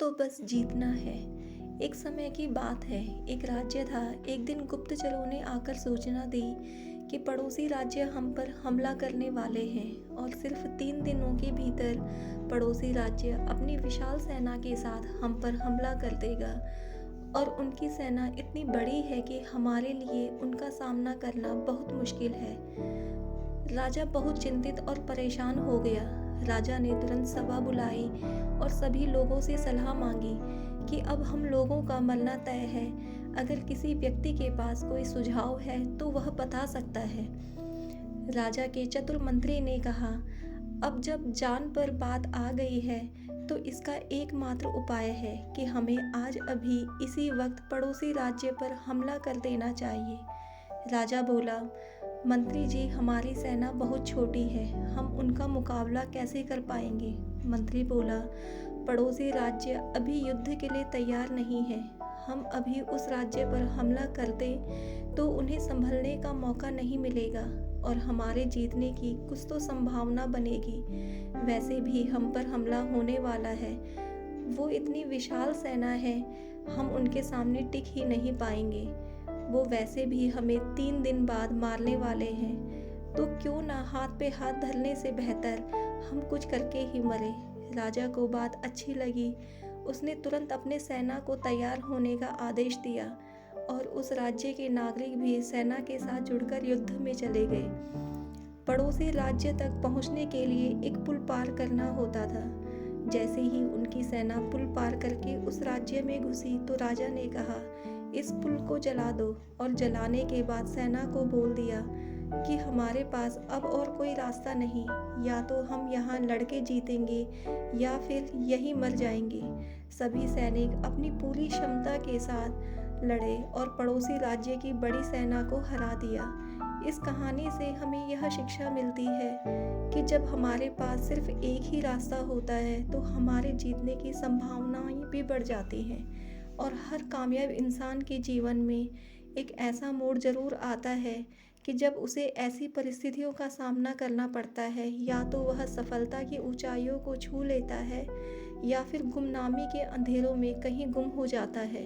तो बस जीतना है। एक समय की बात है, एक राज्य था। एक दिन गुप्तचरों ने आकर सूचना दी कि पड़ोसी राज्य हम पर हमला करने वाले हैं और सिर्फ 3 दिनों के भीतर पड़ोसी राज्य अपनी विशाल सेना के साथ हम पर हमला कर देगा। और उनकी सेना इतनी बड़ी है कि हमारे लिए उनका सामना करना बहुत मुश्किल है। राजा बहुत चिंतित और परेशान हो गया। राजा ने तुरंत सभा बुलाई और सभी लोगों से सलाह मांगी कि अब हम लोगों का मरना तय है। अगर किसी व्यक्ति के पास कोई सुझाव है तो वह बता सकता है। राजा के चतुर मंत्री ने कहा, अब जब जान पर बात आ गई है तो इसका एकमात्र उपाय है कि हमें आज अभी इसी वक्त पड़ोसी राज्य पर हमला कर देना चाहिए। राजा बोला, मंत्री जी, हमारी सेना बहुत छोटी है, हम उनका मुकाबला कैसे कर पाएंगे। मंत्री बोला, पड़ोसी राज्य अभी युद्ध के लिए तैयार नहीं है। हम अभी उस राज्य पर हमला कर दें तो उन्हें संभलने का मौका नहीं मिलेगा और हमारे जीतने की कुछ तो संभावना बनेगी। वैसे भी हम पर हमला होने वाला है। वो इतनी विशाल सेना है, हम उनके सामने टिक ही नहीं पाएंगे। वो वैसे भी हमें 3 दिन बाद मारने वाले हैं, तो क्यों ना हाथ पे हाथ धरने से बेहतर हम कुछ करके ही मरे। राजा को बात अच्छी लगी। उसने तुरंत अपने सेना को तैयार होने का आदेश दिया और उस राज्य के नागरिक भी सेना के साथ जुड़कर युद्ध में चले गए। पड़ोसी राज्य तक पहुंचने के लिए एक पुल पार करना होता था। जैसे ही उनकी सेना पुल पार करके उस राज्य में घुसी तो राजा ने कहा, इस पुल को जला दो। और जलाने के बाद सेना को बोल दिया कि हमारे पास अब और कोई रास्ता नहीं, या तो हम यहाँ लड़के जीतेंगे या फिर यहीं मर जाएंगे। सभी सैनिक अपनी पूरी क्षमता के साथ लड़े और पड़ोसी राज्य की बड़ी सेना को हरा दिया। इस कहानी से हमें यह शिक्षा मिलती है कि जब हमारे पास सिर्फ एक ही रास्ता होता है तो हमारे जीतने की संभावनाएं भी बढ़ जाती हैं। और हर कामयाब इंसान के जीवन में एक ऐसा मोड़ जरूर आता है कि जब उसे ऐसी परिस्थितियों का सामना करना पड़ता है, या तो वह सफलता की ऊंचाइयों को छू लेता है या फिर गुमनामी के अंधेरों में कहीं गुम हो जाता है।